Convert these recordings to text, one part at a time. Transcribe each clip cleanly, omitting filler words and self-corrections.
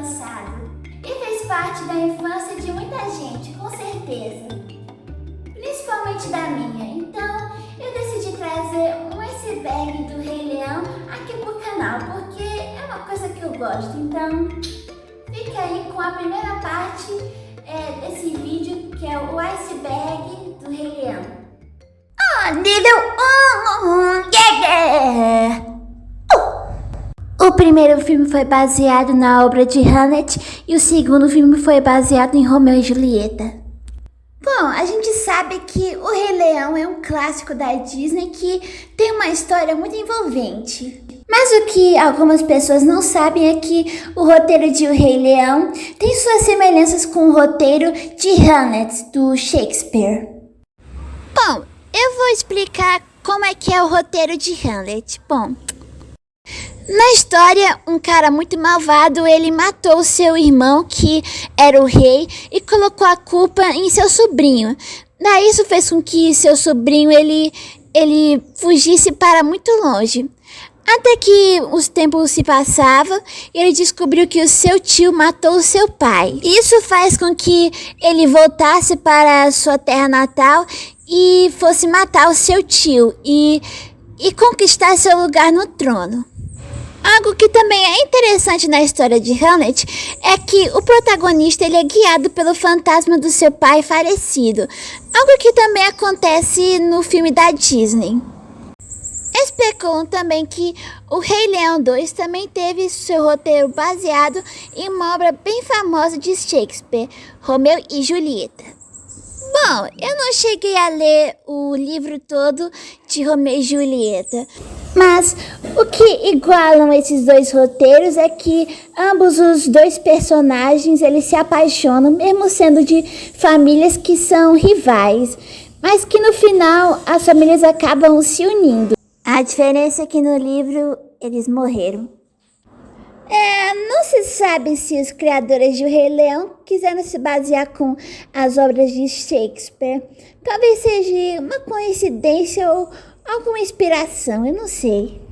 lançado e fez parte da infância de muita gente, com certeza. Principalmente da minha. Então, eu decidi trazer um iceberg do Rei Leão aqui pro canal, porque é uma coisa que eu gosto. Então, fica aí com a primeira parte desse vídeo, que é o iceberg do Rei Leão. Nível 1, yeah! O primeiro filme foi baseado na obra de Hamlet e o segundo filme foi baseado em Romeu e Julieta. Bom, a gente sabe que o Rei Leão é um clássico da Disney que tem uma história muito envolvente. Mas o que algumas pessoas não sabem é que o roteiro de O Rei Leão tem suas semelhanças com o roteiro de Hamlet, do Shakespeare. Bom, eu vou explicar como é que é o roteiro de Hamlet. Bom, na história, um cara muito malvado, ele matou seu irmão, que era o rei, e colocou a culpa em seu sobrinho. Daí isso fez com que seu sobrinho, ele fugisse para muito longe. Até que os tempos se passavam e ele descobriu que o seu tio matou o seu pai. Isso faz com que ele voltasse para a sua terra natal e fosse matar o seu tio e conquistar seu lugar no trono. Algo que também é interessante na história de Hamlet é que o protagonista ele é guiado pelo fantasma do seu pai falecido. Algo que também acontece no filme da Disney. Especulam também que o Rei Leão 2 também teve seu roteiro baseado em uma obra bem famosa de Shakespeare, Romeu e Julieta. Bom, eu não cheguei a ler o livro todo de Romeu e Julieta, mas o que igualam esses dois roteiros é que ambos os dois personagens eles se apaixonam, mesmo sendo de famílias que são rivais, mas que no final as famílias acabam se unindo. A diferença é que no livro eles morreram. Não se sabe se os criadores de O Rei Leão quiseram se basear com as obras de Shakespeare. Talvez seja uma coincidência ou alguma inspiração, eu não sei.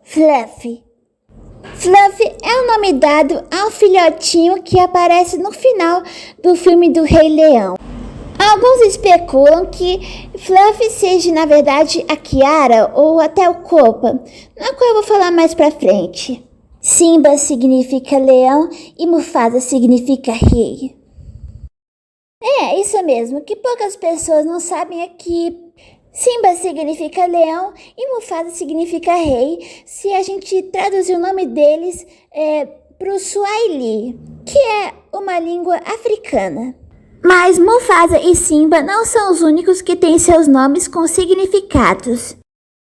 Fluffy. Fluffy é o nome dado ao filhotinho que aparece no final do filme do Rei Leão. Alguns especulam que Fluffy seja, na verdade, a Kiara ou até o Copa, na qual eu vou falar mais pra frente. Simba significa leão e Mufasa significa rei. Isso mesmo. O que poucas pessoas não sabem é que Simba significa leão e Mufasa significa rei, se a gente traduzir o nome deles pro Swahili, que é uma língua africana. Mas Mufasa e Simba não são os únicos que têm seus nomes com significados.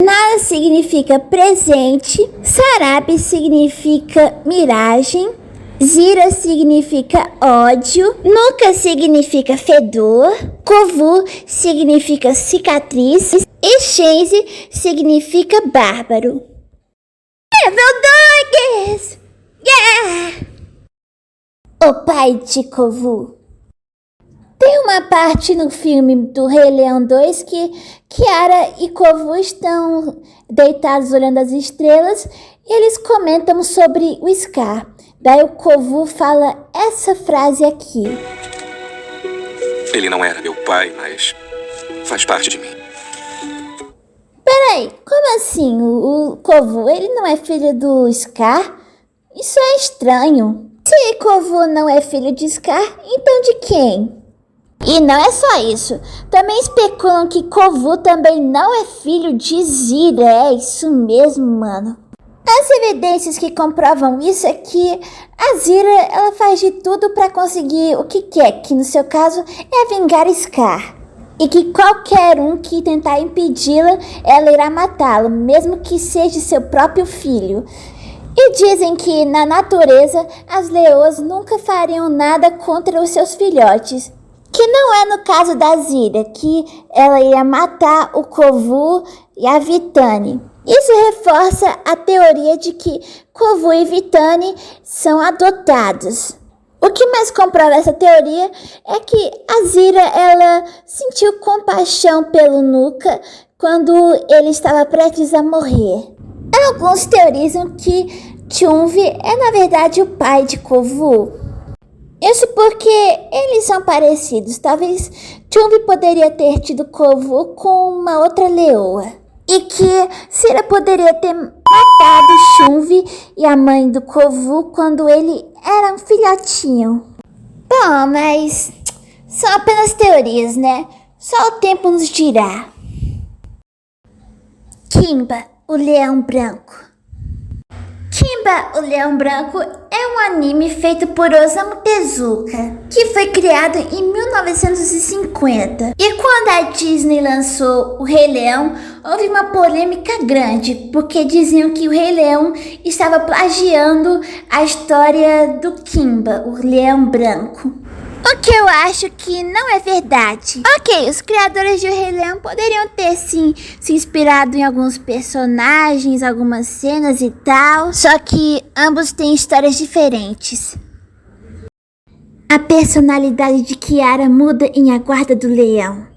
Nala significa presente, Sarabi significa miragem, Zira significa ódio, Nuka significa fedor, Kovu significa cicatriz e Shenzi significa bárbaro. Level 2! Yeah! O pai de Kovu. Tem uma parte no filme do Rei Leão 2 que Kiara e Kovu estão deitados olhando as estrelas e eles comentam sobre o Scar. Daí o Kovu fala essa frase aqui. Ele não era meu pai, mas faz parte de mim. Peraí, como assim? O Kovu, ele não é filho do Scar? Isso é estranho. Se Kovu não é filho de Scar, então de quem? E não é só isso, também especulam que Kovu também não é filho de Zira, isso mesmo, mano. As evidências que comprovam isso é que a Zira, ela faz de tudo pra conseguir o que quer, que no seu caso é vingar Scar. E que qualquer um que tentar impedi-la, ela irá matá-lo, mesmo que seja seu próprio filho. E dizem que na natureza, as leoas nunca fariam nada contra os seus filhotes. Que não é no caso da Zira, que ela ia matar o Kovu e a Vitani. Isso reforça a teoria de que Kovu e Vitani são adotados. O que mais comprova essa teoria é que a Zira, ela sentiu compaixão pelo Nuka quando ele estava prestes a morrer. Alguns teorizam que Chumvi é na verdade o pai de Kovu. Isso porque eles são parecidos. Talvez Chumvi poderia ter tido Kovu com uma outra leoa. E que Sira poderia ter matado Chumvi e a mãe do Kovu quando ele era um filhotinho. Bom, mas são apenas teorias, né? Só o tempo nos dirá. Kimba, o Leão Branco. Kimba, o Leão Branco é um anime feito por Osamu Tezuka, que foi criado em 1950. E quando a Disney lançou o Rei Leão, houve uma polêmica grande, porque diziam que o Rei Leão estava plagiando a história do Kimba, o Leão Branco. O que eu acho que não é verdade. Ok, os criadores de O Rei Leão poderiam ter sim se inspirado em alguns personagens, algumas cenas e tal. Só que ambos têm histórias diferentes. A personalidade de Kiara muda em A Guarda do Leão.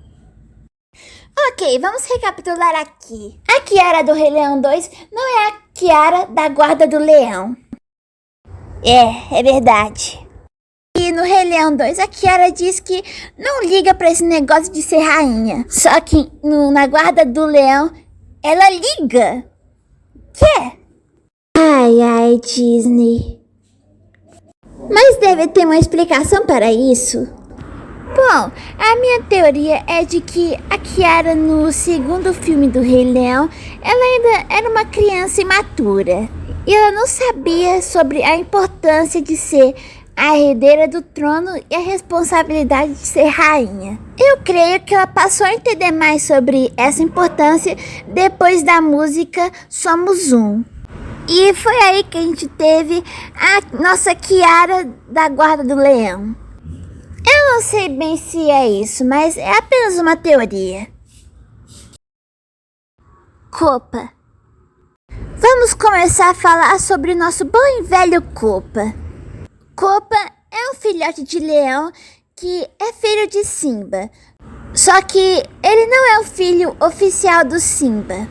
Ok, vamos recapitular aqui. A Kiara do Rei Leão 2 não é a Kiara da Guarda do Leão. É verdade. E no Rei Leão 2, a Kiara diz que não liga pra esse negócio de ser rainha. Só que na Guarda do Leão, ela liga. Quê? Ai, Disney. Mas deve ter uma explicação para isso. Bom, a minha teoria é de que a Kiara no segundo filme do Rei Leão, ela ainda era uma criança imatura. E ela não sabia sobre a importância de ser a herdeira do trono e a responsabilidade de ser rainha. Eu creio que ela passou a entender mais sobre essa importância depois da música Somos Um. E foi aí que a gente teve a nossa Kiara da Guarda do Leão. Eu não sei bem se é isso, mas é apenas uma teoria. Copa. Vamos começar a falar sobre o nosso bom e velho Copa. Copa é um filhote de leão que é filho de Simba. Só que ele não é o filho oficial do Simba.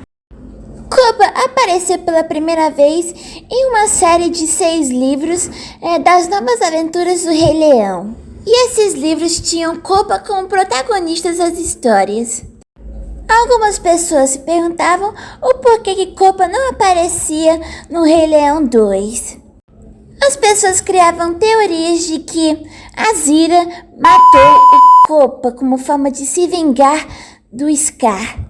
Copa apareceu pela primeira vez em uma série de 6 livros das Novas Aventuras do Rei Leão. E esses livros tinham Copa como protagonista das histórias. Algumas pessoas se perguntavam o porquê que Copa não aparecia no Rei Leão 2. As pessoas criavam teorias de que Azira matou o Copa como forma de se vingar do Scar.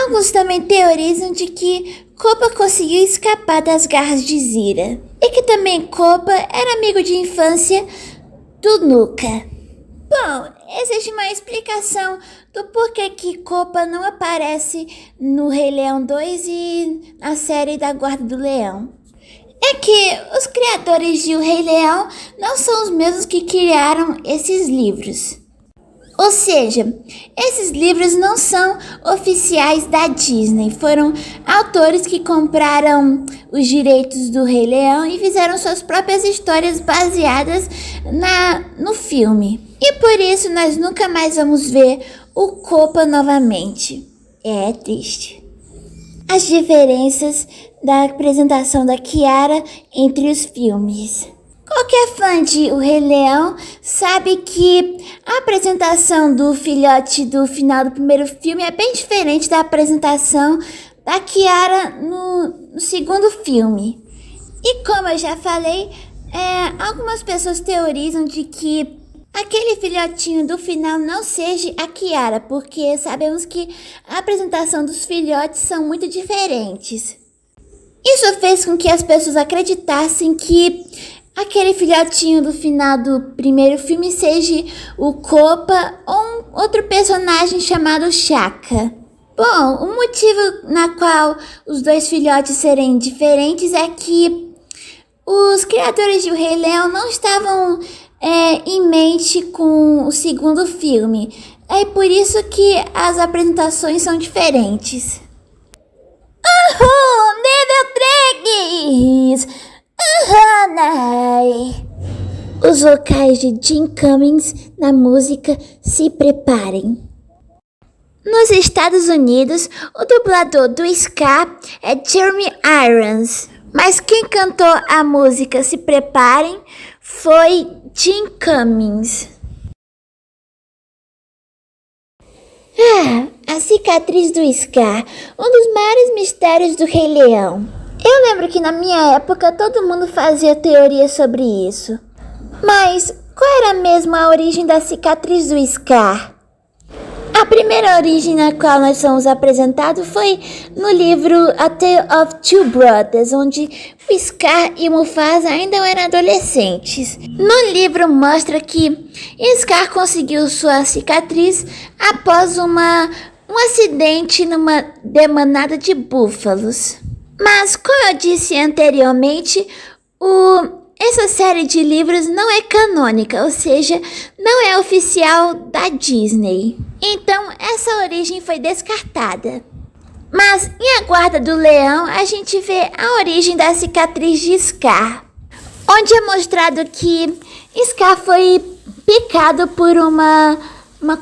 Alguns também teorizam de que Copa conseguiu escapar das garras de Zira. E que também Copa era amigo de infância do Nuka. Bom, existe uma explicação do porquê que Copa não aparece no Rei Leão 2 e na série da Guarda do Leão. É que os criadores de O Rei Leão não são os mesmos que criaram esses livros. Ou seja, esses livros não são oficiais da Disney. Foram autores que compraram os direitos do Rei Leão e fizeram suas próprias histórias baseadas no filme. E por isso nós nunca mais vamos ver o Copa novamente. É triste. As diferenças da apresentação da Kiara entre os filmes. Qualquer fã de O Rei Leão sabe que a apresentação do filhote do final do primeiro filme é bem diferente da apresentação da Kiara no segundo filme. E como eu já falei, algumas pessoas teorizam de que aquele filhotinho do final não seja a Kiara, porque sabemos que a apresentação dos filhotes são muito diferentes. Isso fez com que as pessoas acreditassem que aquele filhotinho do final do primeiro filme seja o Copa ou um outro personagem chamado Shaka. Bom, o motivo na qual os dois filhotes serem diferentes é que os criadores de O Rei Leão não estavam em mente com o segundo filme. É por isso que as apresentações são diferentes. Nível 3! Os vocais de Jim Cummings na música Se Preparem. Nos Estados Unidos, o dublador do Scar é Jeremy Irons, Mas quem cantou a música Se Preparem foi Jim Cummings. A cicatriz do Scar, um dos maiores mistérios do Rei Leão. Eu lembro que na minha época todo mundo fazia teoria sobre isso. Mas qual era mesmo a origem da cicatriz do Scar? A primeira origem na qual nós somos apresentados foi no livro A Tale of Two Brothers, onde o Scar e o Mufasa ainda eram adolescentes. No livro mostra que Scar conseguiu sua cicatriz após um acidente numa demanada de búfalos. Mas, como eu disse anteriormente, essa série de livros não é canônica, ou seja, não é oficial da Disney. Então, essa origem foi descartada. Mas, em A Guarda do Leão, a gente vê a origem da cicatriz de Scar, onde é mostrado que Scar foi picado por uma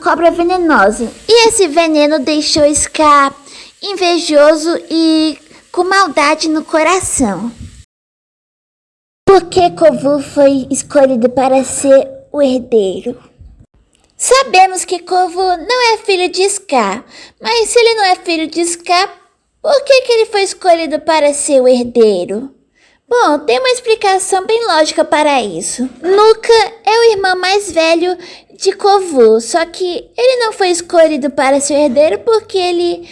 cobra venenosa. E esse veneno deixou Scar invejoso e com maldade no coração. Por que Kovu foi escolhido para ser o herdeiro? Sabemos que Kovu não é filho de Scar, mas se ele não é filho de Scar, por que ele foi escolhido para ser o herdeiro? Bom, tem uma explicação bem lógica para isso. Nuka é o irmão mais velho de Kovu, só que ele não foi escolhido para ser o herdeiro porque ele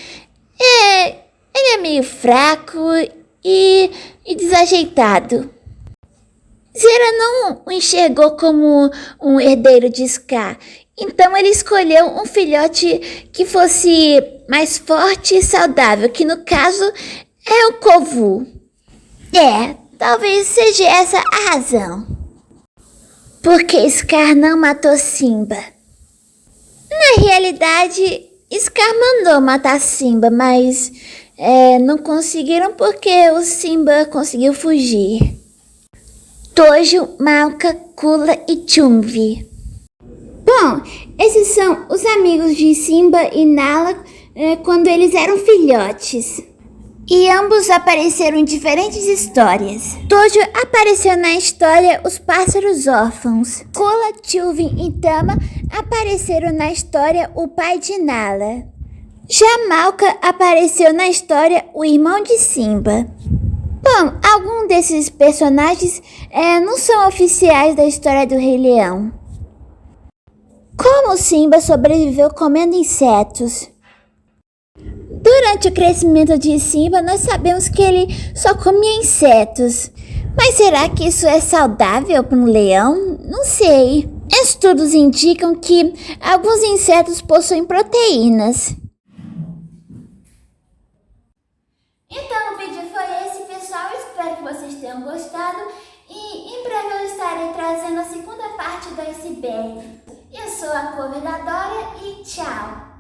é meio fraco e desajeitado. Zera não o enxergou como um herdeiro de Scar, então ele escolheu um filhote que fosse mais forte e saudável, que no caso é o Kovu. Talvez seja essa a razão. Por que Scar não matou Simba? Na realidade, Scar mandou matar Simba, mas não conseguiram porque o Simba conseguiu fugir. Tojo, Malca, Kula e Chumvi. Bom, esses são os amigos de Simba e Nala quando eles eram filhotes. E ambos apareceram em diferentes histórias. Tojo apareceu na história Os Pássaros Órfãos. Kula, Chumvi e Tama apareceram na história O Pai de Nala. Já Malca apareceu na história O Irmão de Simba. Bom, alguns desses personagens não são oficiais da história do Rei Leão. Como Simba sobreviveu comendo insetos? Durante o crescimento de Simba, nós sabemos que ele só comia insetos. Mas será que isso é saudável para um leão? Não sei. Estudos indicam que alguns insetos possuem proteínas. Então o vídeo foi esse, pessoal. Espero que vocês tenham gostado. E em breve eu estarei trazendo a segunda parte do iceberg. Eu sou a convidadora e tchau!